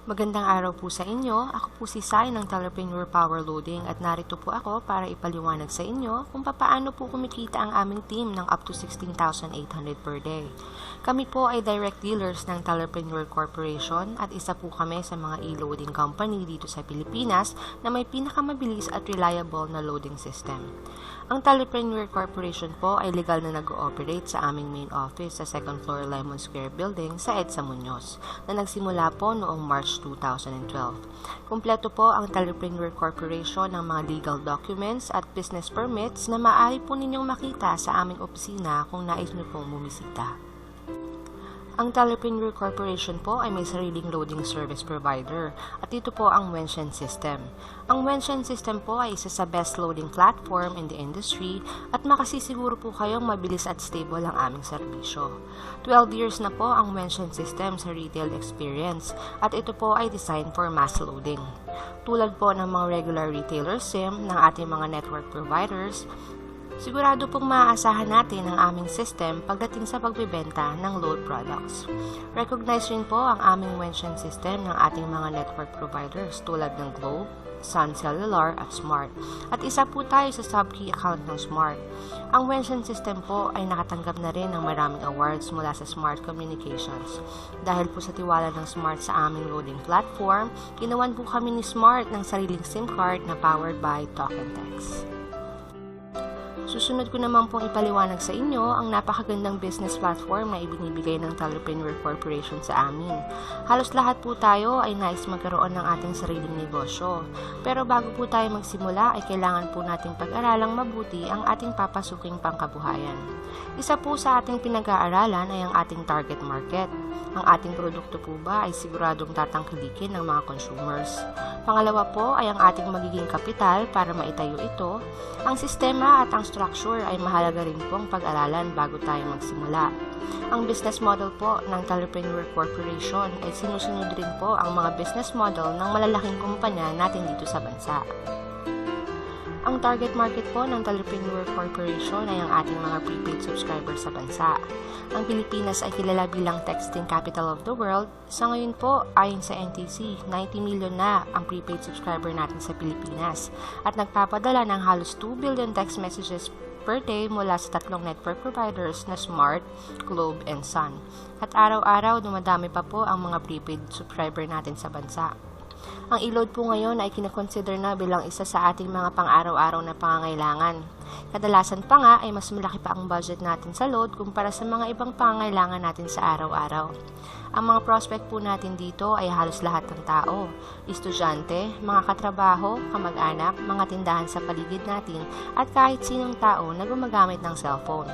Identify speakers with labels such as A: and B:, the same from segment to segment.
A: Magandang araw po sa inyo. Ako po si Sai ng Telepreneur Power Loading at narito po ako para ipaliwanag sa inyo kung paano po kumikita ang aming team ng up to 16,800 per day. Kami po ay direct dealers ng Telepreneur Corporation at isa po kami sa mga e-loading company dito sa Pilipinas na may pinakamabilis at reliable na loading system. Ang Telepreneur Corporation po ay legal na nag-ooperate sa aming main office sa 2nd floor Lemon Square Building sa EDSA Muñoz na nagsimula po noong March 2012. Kumpleto po ang Telepreneur Corporation ng mga legal documents at business permits na maaari po ninyong makita sa aming opisina kung nais nyo pong bumisita. Ang Telepreneur Corporation po ay may sariling loading service provider at ito po ang Wenshen System. Ang Wenshen System po ay isa sa best loading platform in the industry at makasisiguro po kayong mabilis at stable ang aming serbisyo. 12 years na po ang Wenshen System sa retail experience at ito po ay designed for mass loading. Tulad po ng mga regular retailer SIM ng ating mga network providers, sigurado pong maaasahan natin ang aming system pagdating sa pagbebenta ng load products. Recognize rin po ang aming Wenshen system ng ating mga network providers tulad ng Globe, Sun Cellular at Smart. At isa po tayo sa sub-key account ng Smart. Ang Wenshen system po ay nakatanggap na rin ng maraming awards mula sa Smart Communications. Dahil po sa tiwala ng Smart sa aming loading platform, ginawan po kami ni Smart ng sariling SIM card na powered by Talk and Text. Susunod ko naman pong ipaliwanag sa inyo ang napakagandang business platform na ibinibigay ng Telepreneur Corporation sa amin. Halos lahat po tayo ay nais magkaroon ng ating sariling negosyo. Pero bago po tayo magsimula ay kailangan po nating pag-aralang mabuti ang ating papasuking pangkabuhayan. Isa po sa ating pinag-aaralan ay ang ating target market. Ang ating produkto po ba ay siguradong tatangkilikin ng mga consumers? Pangalawa po ay ang ating magiging kapital para maitayo ito. Ang sistema at ang structure ay mahalaga rin pong pag-aralan bago tayo magsimula. Ang business model po ng Telepreneur Corporation ay sinusunod rin po ang mga business model ng malalaking kumpanya natin dito sa bansa. Ang target market po ng Telepreneur Corporation ay ang ating mga prepaid subscribers sa bansa. Ang Pilipinas ay kilala bilang texting capital of the world. Sa ngayon po, ayon sa NTC, 90 million na ang prepaid subscriber natin sa Pilipinas at nagpapadala ng halos 2 billion text messages per day mula sa tatlong network providers na Smart, Globe, and Sun. At araw-araw dumadami pa po ang mga prepaid subscriber natin sa bansa. Ang e-load po ngayon ay kinakonsider na bilang isa sa ating mga pang-araw-araw na pangangailangan. Kadalasan pa nga ay mas malaki pa ang budget natin sa load kumpara sa mga ibang pangangailangan natin sa araw-araw. Ang mga prospect po natin dito ay halos lahat ng tao, estudyante, mga katrabaho, kamag-anak, mga tindahan sa paligid natin at kahit sinong tao na gumagamit ng cellphone.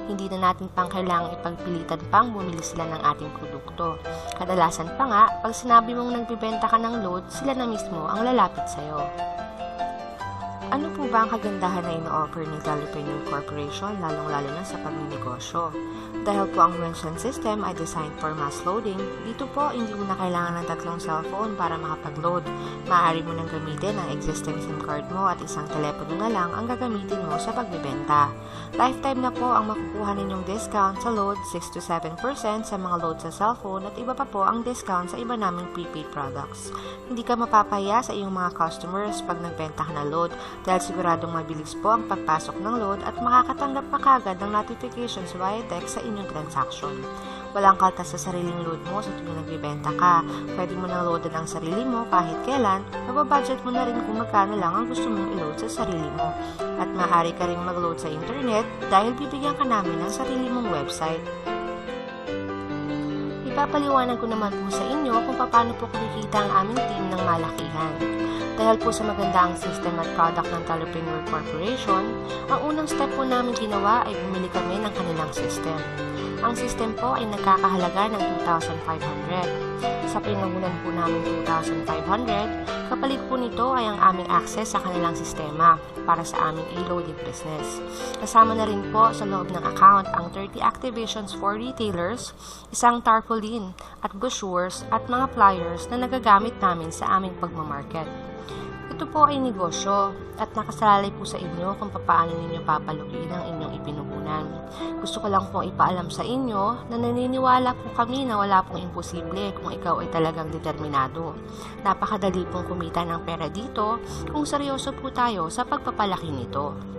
A: Hindi na natin pang kailangang ipagpilitan pang bumili sila ng ating produkto. Kadalasan pa nga, pag sinabi mong nagbibenta ka ng load, sila na mismo ang lalapit sa'yo. Ano po ba ang kagandahan na ino-offer ng Telepreneur Corporation lalong-lalo na sa pagninegosyo? Dahil po ang Wenshen system ay designed for mass loading, dito po hindi mo na kailangan ng tatlong cellphone para makapag-load. Maaari mo nang gamitin ang existing SIM card mo at isang telepono na lang ang gagamitin mo sa pagbibenta. Lifetime na po ang makukuha ninyong discount sa load, 6 to 7% sa mga load sa cellphone at iba pa po ang discount sa iba naming prepaid products. Hindi ka mapapaya sa iyong mga customers pag nagbenta ka ng load dahil siguradong mabilis po ang pagpasok ng load at makakatanggap pa kagad ng notifications via text sa inyong transaction. Walang kaltas sa sariling load mo sa tuwing nagbibenta ka. Pwede mo nang loadan ang sarili mo kahit kailan, mababudget mo na rin kung magkano lang ang gusto mong i-load sa sarili mo. At maaari ka rin mag-load sa internet dahil bibigyan ka namin ng sarili mong website. Ipapaliwanag ko naman po sa inyo kung paano po kumikita ang aming team ng malakihan. Dahil po sa maganda ang system at product ng Telepreneur Corporation, ang unang step po namin ginawa ay bumili kami ng kanilang system. Ang system po ay nagkakahalaga ng 2,500. Sa pinangunan po namin 2,500, kapalit po nito ay ang aming access sa kanilang sistema para sa aming e-loading business. Kasama na rin po sa loob ng account ang 30 activations for retailers, isang tarpaulin at brochures at mga flyers na nagagamit namin sa aming pagmamarket. Ito po ay negosyo at nakasalalay po sa inyo kung paano ninyo papalukiin ang inyong ipinuhunan. Gusto ko lang pong ipaalam sa inyo na naniniwala po kami na wala pong imposible kung ikaw ay talagang determinado. Napakadali pong kumita ng pera dito kung seryoso po tayo sa pagpapalaki nito.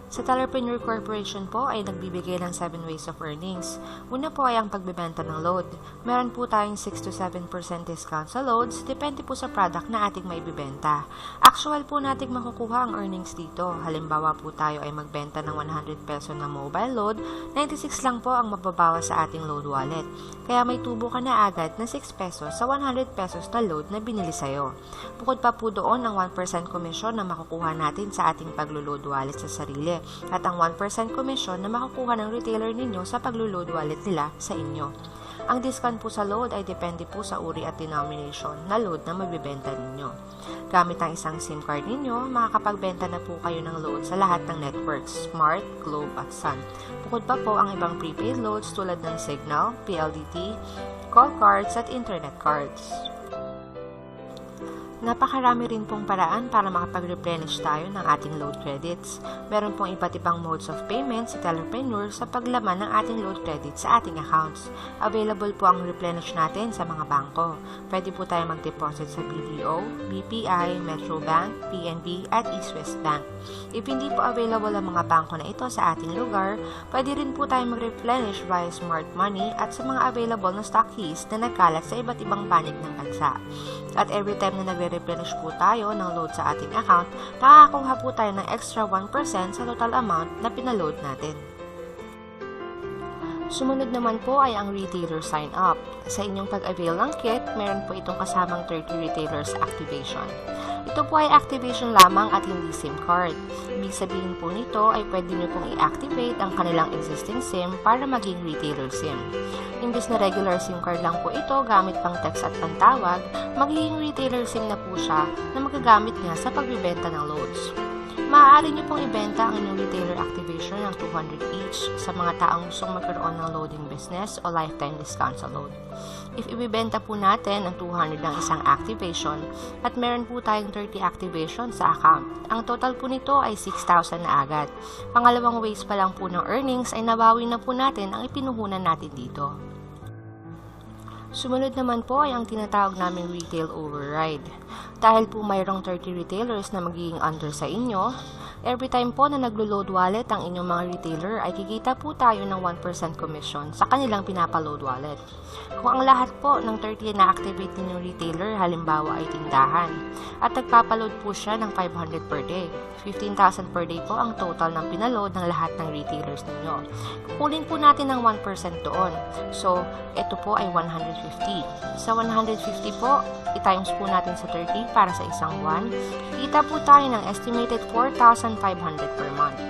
A: Sa Telepreneur Corporation po ay nagbibigay ng 7 ways of earnings. Una po ay ang pagbebenta ng load. Meron po tayong 6 to 7% discount sa loads, depende po sa product na ating maibibenta. Actual po nating makukuha ang earnings dito. Halimbawa po tayo ay magbenta ng 100 peso na mobile load, 96 lang po ang mababawas sa ating load wallet. Kaya may tubo ka na agad na 6 pesos sa 100 pesos na load na binili sa'yo. Bukod pa po doon ang 1% komisyon na makukuha natin sa ating paglo-load wallet sa sarili at ang 1% komisyon na makukuha ng retailer ninyo sa paglo-load wallet nila sa inyo. Ang discount po sa load ay depende po sa uri at denomination na load na mabibenta ninyo. Gamit ang isang SIM card ninyo, makakapagbenta na po kayo ng load sa lahat ng networks, Smart, Globe at Sun. Bukod pa po ang ibang prepaid loads tulad ng Signal, PLDT, call cards at internet cards. Napakarami rin pong paraan para makapag-replenish tayo ng ating load credits. Meron pong iba't ibang modes of payment sa Telepreneur sa paglaman ng ating load credits sa ating accounts. Available po ang replenish natin sa mga bangko. Pwede po tayo mag-deposit sa BDO, BPI, Metrobank, PNB at East West Bank. If hindi po available ang mga bangko na ito sa ating lugar, pwede rin po tayo mag-replenish via Smart Money at sa mga available na stockies na nagkalat sa iba't ibang panig ng bansa. At every time na nagre-replenish po tayo ng load sa ating account, nakakakuha po tayo ng extra 1% sa total amount na pinaload natin. Sumunod naman po ay ang retailer sign-up. Sa inyong pag-avail ng kit, meron po itong kasamang 30 retailers activation. Ito po ay activation lamang at hindi SIM card. Ibig sabihin po nito ay pwede nyo pong i-activate ang kanilang existing SIM para maging retailer SIM. Imbis na regular SIM card lang po ito gamit pang text at pantawag, magiging retailer SIM na po siya na magagamit nga sa pagbibenta ng loads. Maaari nyo pong ibenta ang inyong retailer activation ng 200 each sa mga taong gustong magkaroon ng loading business o lifetime discount sa load. If ibibenta po natin ang 200 ng isang activation at meron po tayong 30 activation sa account, ang total po nito ay 6,000 na agad. Pangalawang ways pa lang po ng earnings ay nabawi na po natin ang ipinuhunan natin dito. Sumunod naman po ay ang tinatawag naming retail override. Dahil po mayroong 30 retailers na magiging under sa inyo, every time po na naglo-load wallet ang inyong mga retailer ay kikita po tayo ng 1% commission sa kanilang pinapaload wallet. Kung ang lahat po ng 30 na activate ninyong retailer halimbawa ay tindahan at nagpapaload po siya ng 500 per day, 15,000 per day po ang total ng pinaload ng lahat ng retailers ninyo. Kukunin po natin ng 1% doon. So, ito po ay 150. Sa 150 po, i-times po natin sa 30 para sa isang buwan. Kita po tayo ng estimated 4,500 per month.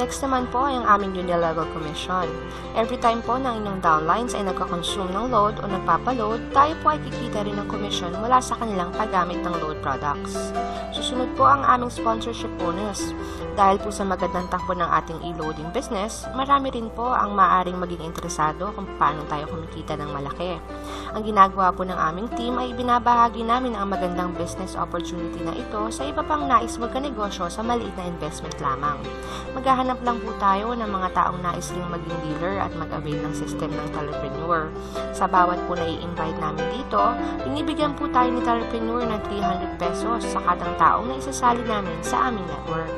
A: Next naman po ay ang aming unilevel commission. Every time po ng inyong downlines ay nagka-consume ng load o nagpapaload, tayo po ay kikita rin ng commission mula sa kanilang paggamit ng load products. Susunod po ang aming sponsorship bonus. Dahil po sa magandang takbo ng ating e-loading business, marami rin po ang maaaring maging interesado kung paano tayo kumikita ng malaki. Ang ginagawa po ng aming team ay binabahagi namin ang magandang business opportunity na ito sa iba pang nais magkanegosyo sa maliit na investment lamang. Maghahanap lang po tayo ng mga taong nais ring maging dealer at mag-avail ng system ng Telepreneur. Sa bawat po na i-invite namin dito, binibigyan po tayo ni Telepreneur ng 300 pesos sa kadang taong na isasali namin sa aming network.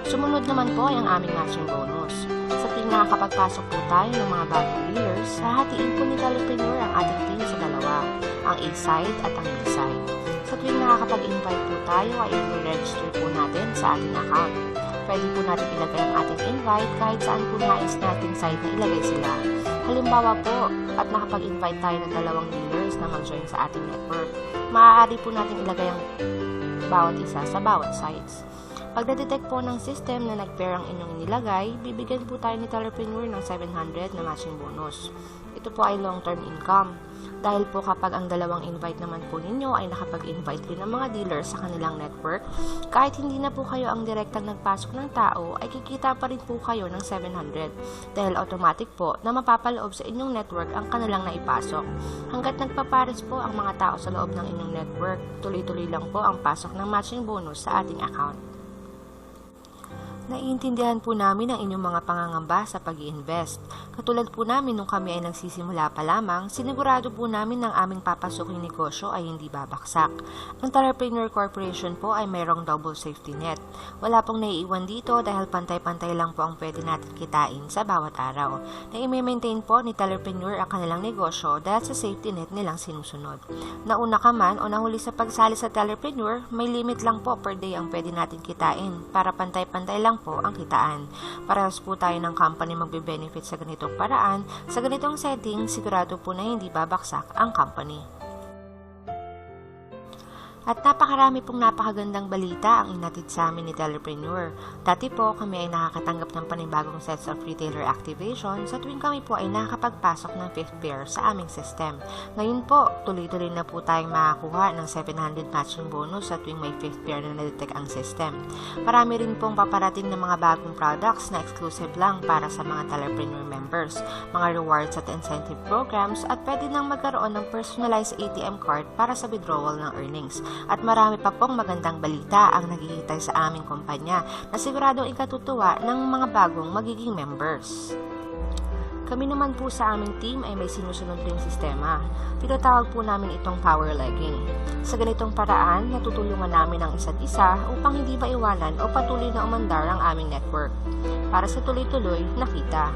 A: Sumunod naman po ay ang aming matching bonus. Sa tuwing nakakapagpasok po tayo ng mga bagong dealers, hahatiin po ni Telepreneur ang ating team sa dalawa, ang A-side at ang B-side. Sa tuwing nakakapag-invite po tayo ay i-register po natin sa ating account. Pwede po natin ilagay ang ating invite kahit saan po nais nating site na ilagay sila. Halimbawa po, at nakapag-invite tayo ng dalawang dealers na mag-join sa ating network, maaari po natin ilagay ang bawat isa sa bawat sites. Pag na-detect po ng system na nag-pair ang inyong inilagay, bibigyan po tayo ni Telepreneur ng 700 na matching bonus. Ito po ay long-term income. Dahil po kapag ang dalawang invite naman po ninyo ay nakapag-invite rin ng mga dealer sa kanilang network, kahit hindi na po kayo ang direktang nagpasok ng tao, ay kikita pa rin po kayo ng 700 dahil automatic po na mapapaloob sa inyong network ang kanilang naipasok. Hanggat nagpapares po ang mga tao sa loob ng inyong network, tuloy-tuloy lang po ang pasok ng matching bonus sa ating account. Naiintindihan po namin ang inyong mga pangangamba sa pag-i-invest. Katulad po namin nung kami ay nagsisimula pa lamang, sinigurado po namin ng aming papasuking negosyo ay hindi babaksak. Ang Telepreneur Corporation po ay mayroong double safety net. Wala pong naiiwan dito dahil pantay-pantay lang po ang pwede natin kitain sa bawat araw. Na i-maintain po ni Telepreneur ang kanilang negosyo dahil sa safety net nilang sinusunod. Nauna ka man o nahuli sa pagsali sa Telepreneur, may limit lang po per day ang pwede natin kitain para pantay-pantay lang po ang kitaan. Parehas po tayo ng company magbe-benefit sa ganitong paraan. Sa ganitong setting, sigurado po na hindi babaksak ang company. At napakarami pong napakagandang balita ang inatid sa amin ni Telepreneur. Dati po kami ay nakakatanggap ng panibagong sets of retailer activation sa tuwing kami po ay nakakapagpasok ng 5th pair sa aming system. Ngayon po, tuloy-tuloy na po tayong makakuha ng 700 matching bonus sa tuwing may 5th pair na na-detect ang system. Marami rin pong paparating ng mga bagong products na exclusive lang para sa mga Telepreneur members, mga rewards at incentive programs at pwede nang magkaroon ng personalized ATM card para sa withdrawal ng earnings. At marami pa pong magandang balita ang naghihintay sa aming kumpanya na siguradong ikatutuwa ng mga bagong magiging members. Kami naman po sa aming team ay may sinusunod ring sistema. Tinatawag po namin itong power legging. Sa ganitong paraan, natutulungan namin ang isa't isa upang hindi maiwanan o patuloy na umandar ang aming network. Para sa tuloy-tuloy na kita.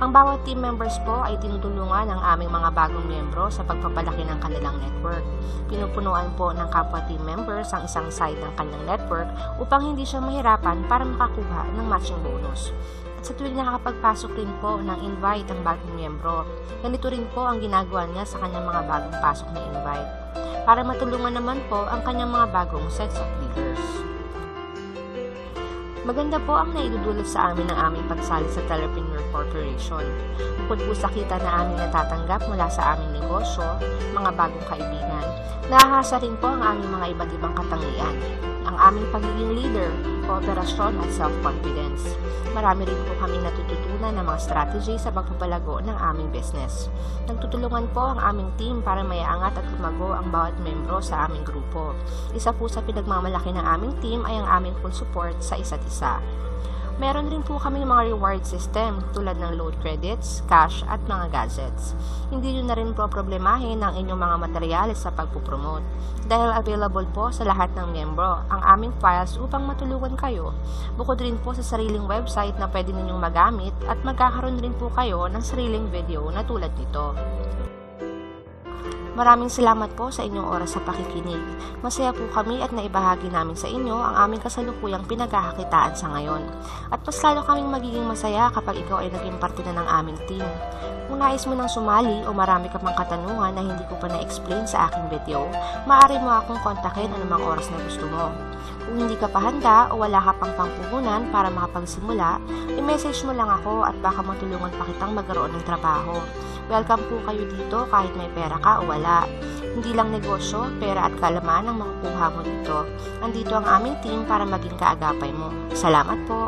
A: Ang bawat team members po ay tinutulungan ng aming mga bagong miyembro sa pagpapalaki ng kanilang network. Pinupunuan po ng kapwa team members ang isang side ng kanyang network upang hindi siya mahirapan para makakuha ng matching bonus. At sa tuwing nakakapagpasok rin po ng invite ang bagong miyembro, ganito rin po ang ginagawa niya sa kanyang mga bagong pasok na invite para matulungan naman po ang kanyang mga bagong sets of leaders. Maganda po ang naidudulot sa amin ng aming pagsali sa Telepreneur Corporation. Bukod po sa kita na aming natatanggap mula sa aming negosyo, mga bagong kaibigan, nahahasa rin po ang aming mga iba't ibang katangian, ang aming pagiging leader, kooperasyon at self-confidence. Marami rin po kami natututunan ng mga strategy sa pagpapalago ng aming business. Nagtutulungan po ang aming team para maiangat at lumago ang bawat membro sa aming grupo. Isa po sa pinagmamalaki ng aming team ay ang aming full support sa isa't isa. Meron rin po kaming mga reward system tulad ng load credits, cash at mga gadgets. Hindi nyo na rin po problemahin ang inyong mga materyales sa pagpupromote dahil available po sa lahat ng miyembro ang aming files upang matulungan kayo. Bukod rin po sa sariling website na pwede ninyong magamit at magkakaroon rin po kayo ng sariling video na tulad nito. Maraming salamat po sa inyong oras sa pakikinig. Masaya po kami at naibahagi namin sa inyo ang aming kasalukuyang pinagkakakitaan sa ngayon. At mas lalo kaming magiging masaya kapag ikaw ay naging parte na ng aming team. Kung nais mo nang sumali o marami ka pang katanungan na hindi ko pa na-explain sa aking video, maaari mo akong kontakin anumang oras na gusto mo. Kung hindi ka pa handa o wala ka pang pampuhunan para makapagsimula, i-message mo lang ako at baka matulungan pa kitang magkaroon ng trabaho. Welcome po kayo dito kahit may pera ka o wala. Hindi lang negosyo, pera at kalaman ang makukuha mo dito. Andito ang aming team para maging kaagapay mo. Salamat po!